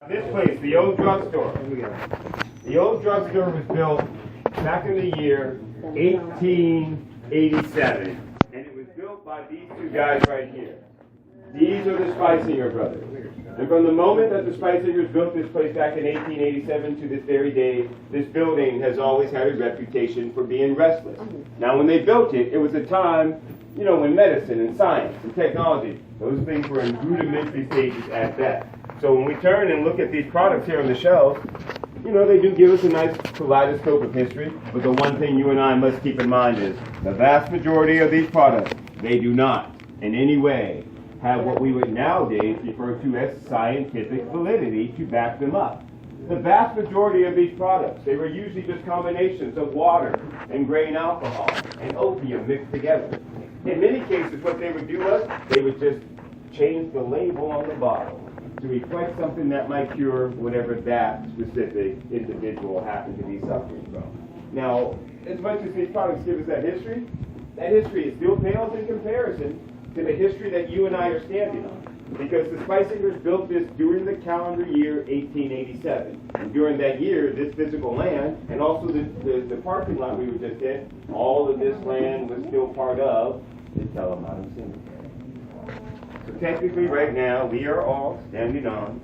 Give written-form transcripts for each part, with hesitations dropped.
This place, the old drugstore. The old drugstore was built back in the year 1887. And it was built by these two guys right here. These are the Spicinger brothers. And from the moment that the Spicingers built this place back in 1887 to this very day, this building has always had a reputation for being restless. Now when they built it, it was a time, you know, when medicine and science and technology, those things were in rudimentary stages at best. So when we turn and look at these products here on the shelves, you know, they do give us a nice kaleidoscope of history, but the one thing you and I must keep in mind is the vast majority of these products, they do not in any way have what we would nowadays refer to as scientific validity to back them up. The vast majority of these products, they were usually just combinations of water and grain alcohol and opium mixed together. In many cases, what they would do was they would just change the label on the bottle to reflect something that might cure whatever that specific individual happened to be suffering from. Now, as much as these products give us that history is still pales in comparison to the history that you and I are standing on. Because the Spicingers built this during the calendar year 1887. And during that year, this physical land, and also the parking lot we were just in, all of this land was still part of the Telemaco Cemetery. So technically right now, we are all standing on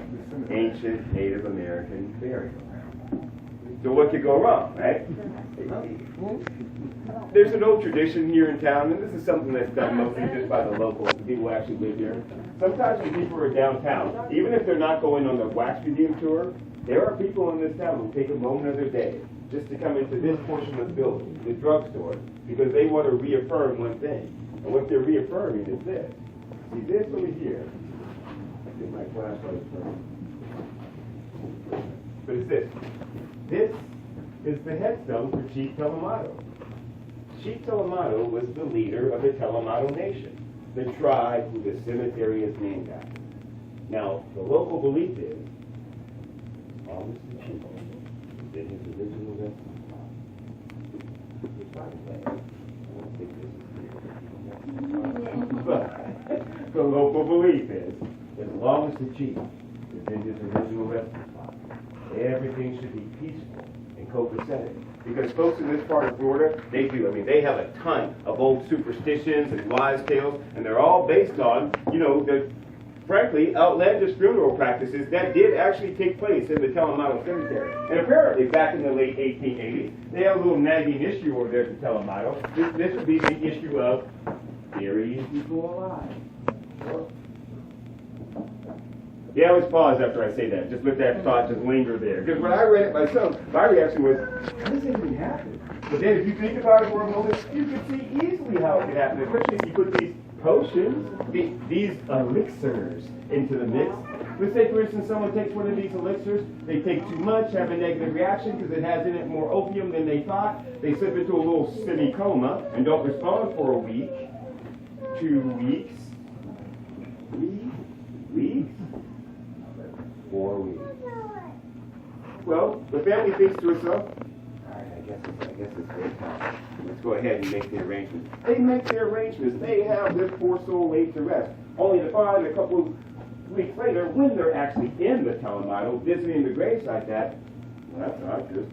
ancient Native American burial ground. So what could go wrong, right? There's an old tradition here in town, and this is something that's done mostly just by the locals, the people who actually live here. Sometimes when people are downtown, even if they're not going on the wax museum tour, there are people in this town who take a moment of their day just to come into this portion of the building, the drugstore, because they want to reaffirm one thing. And what they're reaffirming is this. See, this over here, I think my flashlight is burning. But it's this. This is the headstone for Chief Telemaco. Chief Telemaco was the leader of the Telemaco Nation, the tribe who the cemetery is named after. Now, the local belief is, August the Chief did his original resting spot. But the local belief is, as long as the Chief is in his original resting spot, everything should be peaceful and copacetic. Because folks in this part of Florida, they have a ton of old superstitions and wise tales, and they're all based on, you know, the, frankly, outlandish funeral practices that did actually take place in the Telemaco Cemetery. And apparently, back in the late 1880s, they had a little nagging issue over there at the Telemaco. This would be the issue of burying people alive. Well, yeah, I always pause after I say that. Just let that thought just linger there. Because when I read it myself, my reaction was, how does that even happen? But then if you think about it for a moment, you can see easily how it could happen, especially if you put these potions, these elixirs into the mix. Let's say, for instance, someone takes one of these elixirs, they take too much, have a negative reaction because it has in it more opium than they thought. They slip into a little semi-coma and don't respond for a week, 2 weeks, 3 weeks, 4 weeks. Well, the family thinks to itself, all right, I guess it's great time. Let's go ahead and make the arrangements. They make their arrangements. They have this poor soul laid to rest. Only to find a couple of weeks later, when they're actually in the Telemaco, visiting the gravesite, that that's not just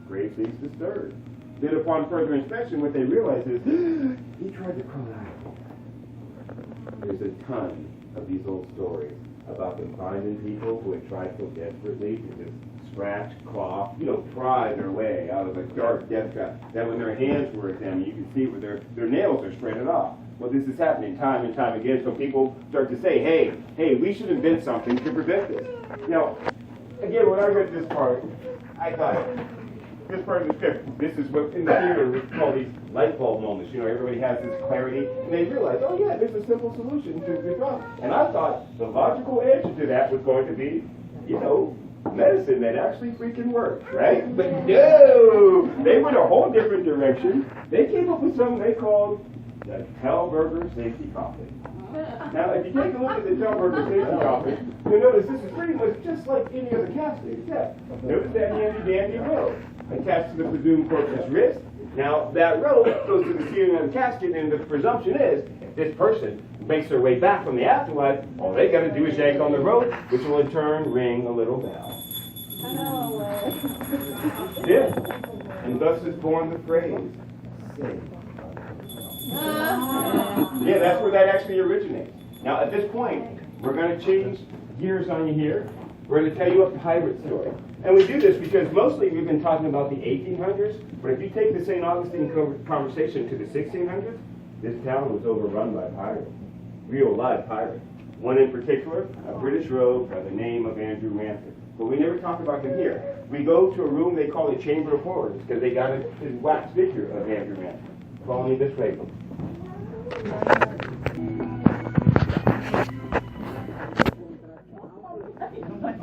grave things disturbed. Then upon further inspection, what they realize is, he tried to crawl out. There's a ton of these old stories about them finding people who had tried so desperately to just scratch, claw, you know, pry their way out of a dark death trap. That when their hands were examined, you can see where their nails are shredded off. Well, this is happening time and time again, so people start to say, hey, we should invent something to prevent this. Now, again, when I read this part, I thought, this part of the script, this is what in the theater we call these light bulb moments. You know, everybody has this clarity, and they realize, oh yeah, there's a simple solution to the problem. And I thought the logical answer to that was going to be, you know, medicine that actually freaking works, right? But no, they went a whole different direction. They came up with something they called the Tellburger Safety Coffin. Now, if you take a look at the Tellburger Safety Coffin, you'll notice this is pretty much just like any other casket, except notice that handy-dandy rope attached to the presumed corpse's wrist. Now, that rope goes to the ceiling of the casket, and the presumption is this person makes their way back from the afterlife, all they got to do is yank on the rope, which will in turn ring a little bell. Yeah. And thus is born the phrase, saved. Yeah, that's where that actually originates. Now, at this point, we're going to change gears on you here. We're going to tell you a pirate story. And we do this because mostly we've been talking about the 1800s, but if you take the St. Augustine conversation to the 1600s, this town was overrun by pirates, real live pirates. One in particular, a British rogue by the name of Andrew Ransom. But we never talk about him here. We go to a room they call the Chamber of Horrors because they got his wax figure of Andrew Ransom. Follow me this way.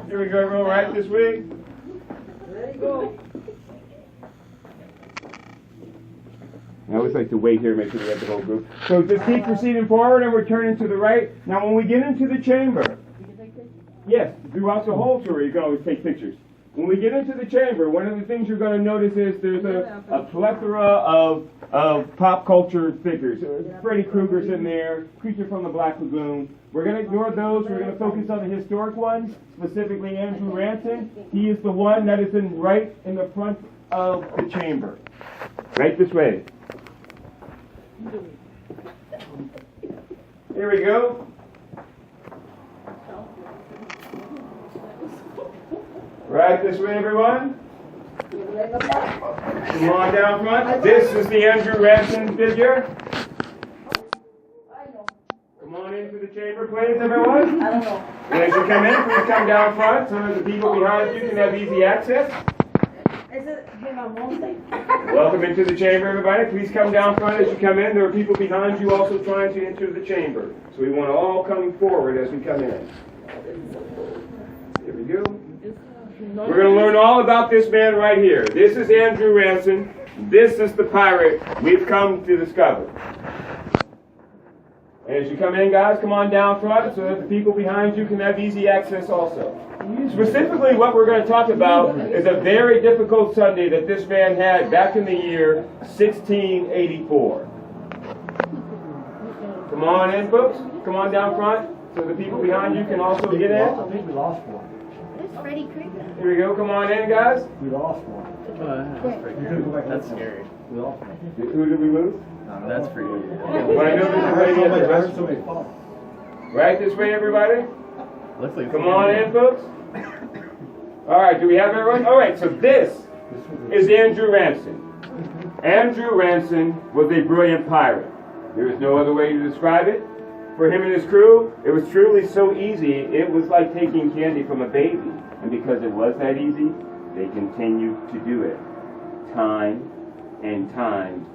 Here we go, everyone, right this way. There you go. I always like to wait here, make sure we have the whole group. So just keep proceeding forward and we're turning to the right. Now when we get into the chamber, yes, throughout the whole tour you can always take pictures. When we get into the chamber, one of the things you're going to notice is there's a plethora of pop culture figures. Freddy Krueger's in there, Creature from the Black Lagoon. We're going to ignore those. We're going to focus on the historic ones, specifically Andrew Ransom. He is the one that is right in the front of the chamber. Right this way. Here we go. Right this way, everyone. Come on down front. This is the Andrew Ransom figure. Come on into the chamber, please, everyone. I don't know. And as you come in, please come down front so that the people behind you can have easy access. Is it him on one thing? Welcome into the chamber, everybody. Please come down front as you come in. There are people behind you also trying to enter the chamber. So we want all coming forward as we come in. Here we go. We're going to learn all about this man right here. This is Andrew Ransom. This is the pirate we've come to discover. And as you come in, guys, come on down front so that the people behind you can have easy access also. Specifically, what we're going to talk about is a very difficult Sunday that this man had back in the year 1684. Come on in, folks. Come on down front so the people behind you can also get in. I think we lost one. It's Freddy Krueger. Here we go. Come on in, guys. We lost one. That's scary. We lost one. Who did we lose? That's freaky. Well, I know there's a lady at the I heard restaurant. somebody fall. Right this way, everybody. Looks like Come on in, folks. All right, do we have everyone? All right, so this is Andrew Ransom. Andrew Ransom was a brilliant pirate. There is no other way to describe it. For him and his crew, it was truly so easy, it was like taking candy from a baby. And because it was that easy, they continued to do it. Time and time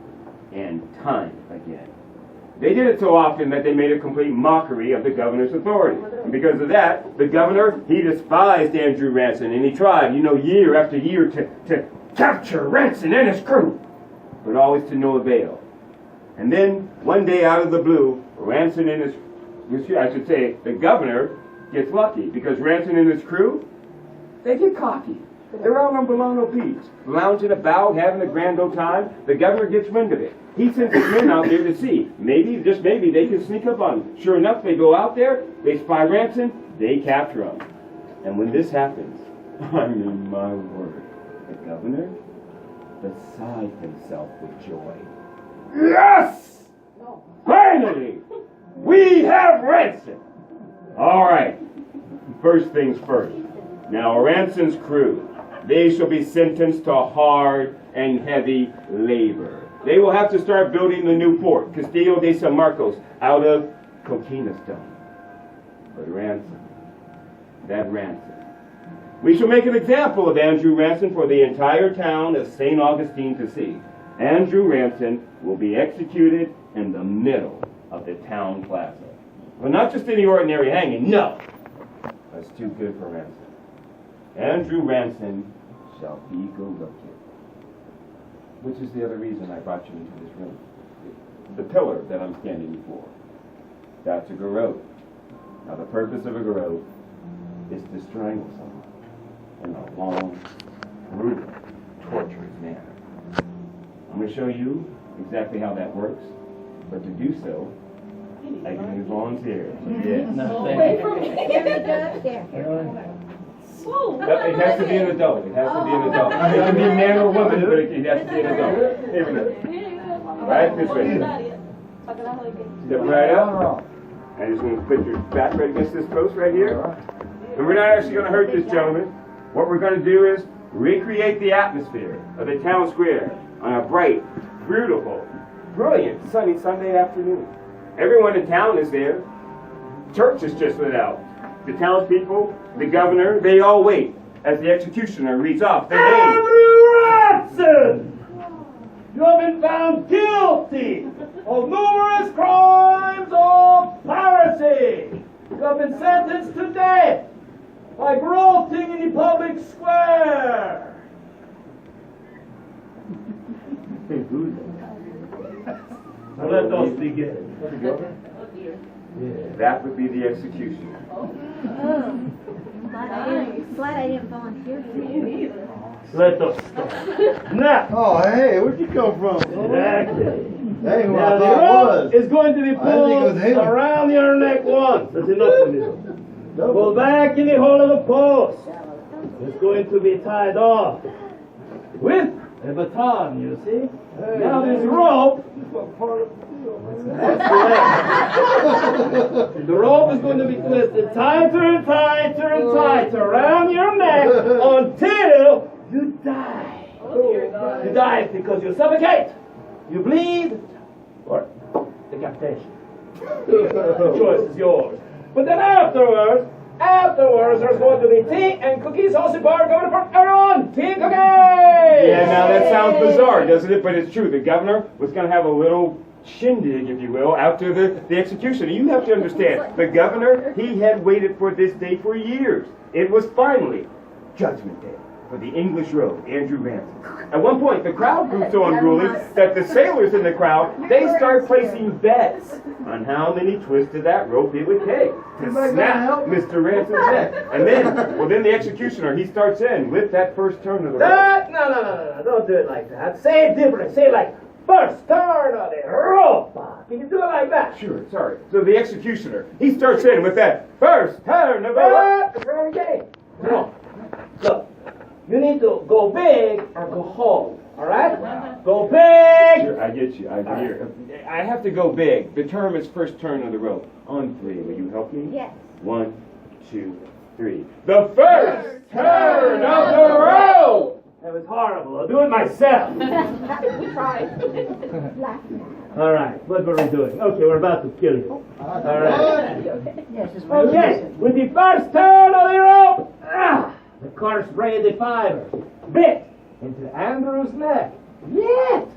and time again. They did it so often that they made a complete mockery of the governor's authority. And because of that, the governor, he despised Andrew Ransom, and he tried, year after year to capture Ransom and his crew, but always to no avail. And then, one day out of the blue, Ransom and the governor gets lucky, because Ransom and his crew, they get cocky. They're out on Bologna Beach, lounging about, having a grand old time. The governor gets wind of it. He sends his men out there to see. Maybe, just maybe, they can sneak up on him. Sure enough, they go out there, they spy Ransom, they capture him. And when this happens, I mean, my word, the governor, beside himself with joy. Yes! Finally! We have Ransom! All right, first things first. Now, Ransom's crew, they shall be sentenced to hard and heavy labor. They will have to start building the new fort, Castillo de San Marcos, out of coquina stone. But Ransom, that Ransom. We shall make an example of Andrew Ransom for the entire town of St. Augustine to see. Andrew Ransom will be executed in the middle of the town plaza. Well, not just any ordinary hanging, no. That's too good for Ransom. Andrew Ransom shall be good-looking. Which is the other reason I brought you into this room. The pillar that I'm standing before. That's a garrote. Now the purpose of a garrote is to strangle someone in a long, brutal, torturous manner. I'm going to show you exactly how that works. But to do so, you need Like any volunteer. Yes. No, Wait thank for you. me. Here we go. There. But it has to be an adult. It has to be an adult. It can be a man or woman, but it has to be an adult. Here we go. Right this way. Step right up. And just going to put your back right against this post right here. And we're not actually going to hurt this gentleman. What we're going to do is recreate the atmosphere of the town square on a bright, beautiful, brilliant, sunny Sunday afternoon. Everyone in town is there. Church is just lit out. The townspeople, the governor, they all wait as the executioner reads off their names. Watson! You have been found guilty of numerous crimes of piracy. You have been sentenced to death by grafting in the public square. Now let us begin. That would be the execution. Glad I didn't volunteer for you. Let us start. Now, Oh, hey, where'd you come from? exactly. That ain't who Now I the thought it rope was. is going to be I didn't think it was pulled him. around your neck once. That's enough for me. Pull back in the hole of the post. It's going to be tied off with a baton, you see. Now this rope, the rope is going to be twisted tighter and tighter and tighter around your neck until you die. You die because you suffocate, you bleed, or decapitation. The choice is yours. But then afterwards, there's going to be tea and cookies, sausage bar going for everyone. Tea and cookies! Yeah, now that sounds bizarre, doesn't it? But it's true. The governor was going to have a little shindig, if you will, after the execution. And you have to understand, the governor, he had waited for this day for years. It was finally Judgment Day for the English Road, Andrew Ransom. At one point, the crowd grew so unruly that the sailors in the crowd, they start placing bets on how many twists of that rope it would take to snap Mr. Ransom's neck. And then the executioner, he starts in with that first turn of the rope. No, don't do it like that. Say it different. Say it like, first turn of the rope. Can you do it like that? Sure, sorry. So the executioner, he starts in with that first turn of the rope. Okay. No. Look, you need to go big or go home. All right? Go big. Sure, I get you. I have to go big. The term is first turn of the rope. On three, will you help me? Yes. 1, 2, 3. The first turn of the rope! That was horrible. I'll do it myself. We tried. All right. What were we doing? Okay, we're about to kill you. All right. Okay. With the first turn of the rope, the course braided fiber bit into Andrew's neck. Yet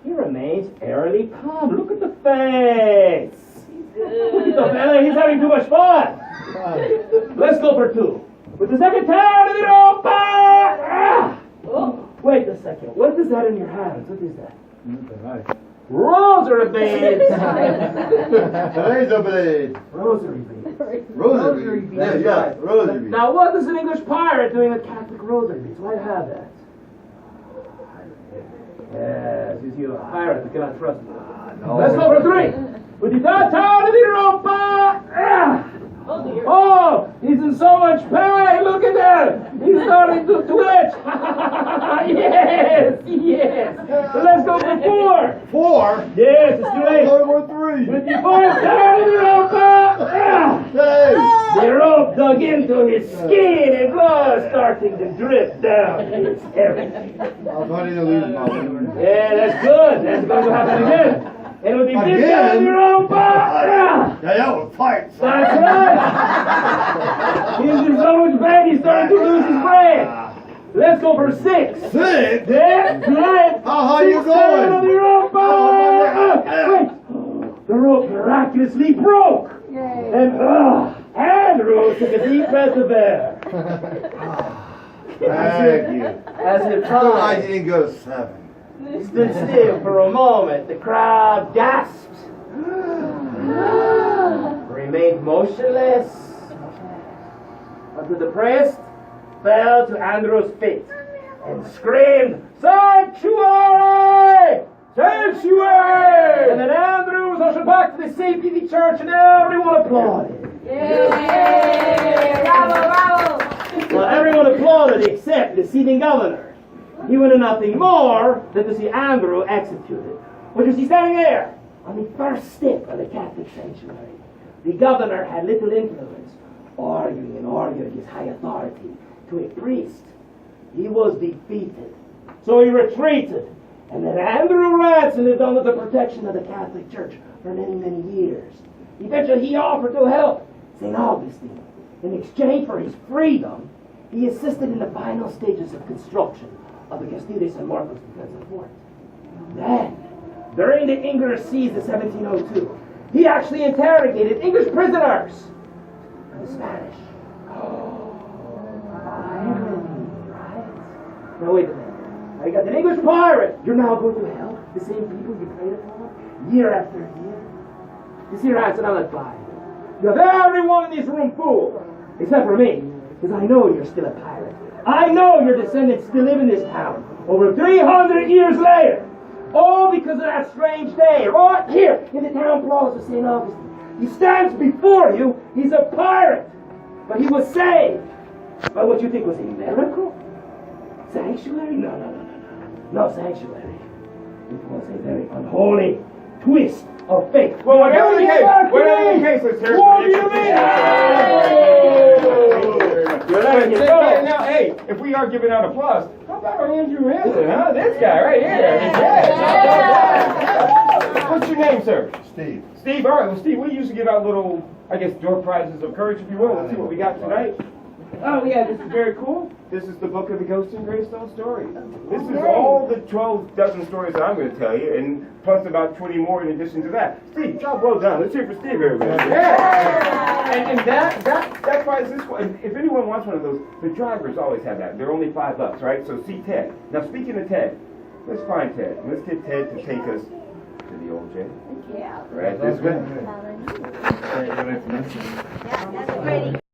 he remains airily calm. Look at the face. Look at the fella. He's having too much fun. Let's go for two. With the second turn of the rope. Oh, wait a second. What is that in your hands? What is that? Rosary beads. Razor blade. Rosary beads. Rosary bead. Yeah, rosary bead. Now, what is an English pirate doing with Catholic rosary beads? Why have that? Yes, you see, a pirate, you cannot trust him. No. Let's go for three. With the third turn of the rope. Oh, he's in so much pain. Look at that. He's starting to twitch. Yes. So let's go for four. 4? Yes, it's too late. Going for 3. With the fourth turn of the rope. Hey! The rope dug into his skin and blood starting to drip down his everything. I'm starting to lose my memory. Yeah, that's good. That's going to happen again. And with the fifth turn of the rope. Yeah, that was tight. That's right. He's in so much pain, he's starting to lose his breath. Let's go for 6. 6? That's right. How high you Sixth turn of the going? rope. Wait. The rope miraculously broke. And Andrew took a deep breath of air. Thank you. As it So I climbed, didn't go to 7. stood still for a moment. The crowd gasped. Remained motionless until the priest fell to Andrew's feet and screamed, "Sanctuary! Sanctuary! And then Andrew was ushered back to the safety of the church and everyone applauded. Yay! Bravo, bravo! Well, everyone applauded except the sitting governor. He wanted nothing more than to see Andrew executed. But you see, standing there on the first step of the Catholic sanctuary, the governor had little influence, arguing his high authority to a priest. He was defeated, so he retreated, and then Andrew Ransom lived under the protection of the Catholic Church for many, many years. Eventually, he offered to help St. Augustine. In exchange for his freedom, he assisted in the final stages of construction of the Castillo de San Marcos defensive fort. Then, during the English siege of 1702, he actually interrogated English prisoners and the Spanish. Right? Now wait a minute. Now you got an English pirate. You're now going to help the same people you prayed for year after year. You see, Ransom, I'm not buying. You have everyone in this room fooled, except for me, because I know you're still a pirate. I know your descendants still live in this town over 300 years later. All because of that strange day, right here in the town plaza of St. Augustine. He stands before you. He's a pirate. But he was saved by what you think was a miracle? Sanctuary? No sanctuary. It was a very unholy twist of fate. Well, whatever the case, let's hear What do you mean? You're letting it go. Now, hey, if we are giving out applause, how about our Andrew Ransom, huh? This guy right here. Yeah. What's your name, sir? Steve. Steve, all right. Well, Steve, we usually give out little, I guess, door prizes of courage, if you will. Let's see what we got tonight. Oh, yeah, this is very cool. This is the book of the Ghost and Gravestone stories. This is all the 12 dozen stories that I'm going to tell you, and plus about 20 more in addition to that. Steve, job well done. Let's hear it for Steve, everybody. Yeah! And that prize is, if anyone wants one of those, the drivers always have that. They're only $5, right? So see Ted. Now, speaking of Ted, let's find Ted. Let's get Ted to take us to the old jail. Yeah. Right this way. Yeah, that's